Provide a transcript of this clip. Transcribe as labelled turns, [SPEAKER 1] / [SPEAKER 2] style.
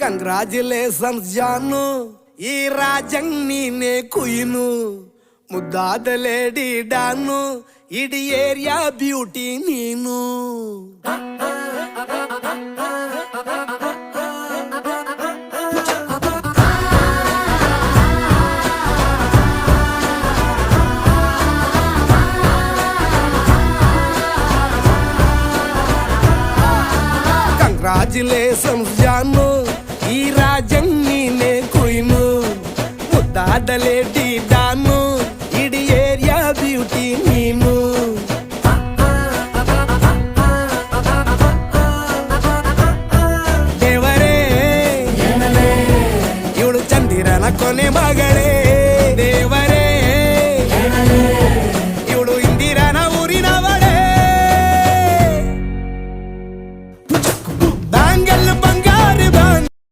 [SPEAKER 1] Congratulations ಜಾನು, ಈ ರಾಜಂಗ್ ನೀನೆ ಕುಯ್ನು, ಮುದ್ದಾದ ಲೇಡಿ ಡಾನು, ಇಡೀ ಏರಿಯಾ ಬ್ಯೂಟಿ ನೀನು. ಕಂಗ್ರಾಚುಲೇಷನ್ಸ್ ಜಾನು, ಈ ರಾಜಂಗ್ ನೀನೆ ಕುಯ್ನು, ಮುದ್ದಾದ ಲೇಡಿ ಡಾನು, ಇಡೀ ಏರಿಯಾ ಬ್ಯೂಟಿ ನೀನು. ದೇವರೇ ಇವಳು ಚಂದಿರನ ಕೊನೆ ಮಗಳೇ,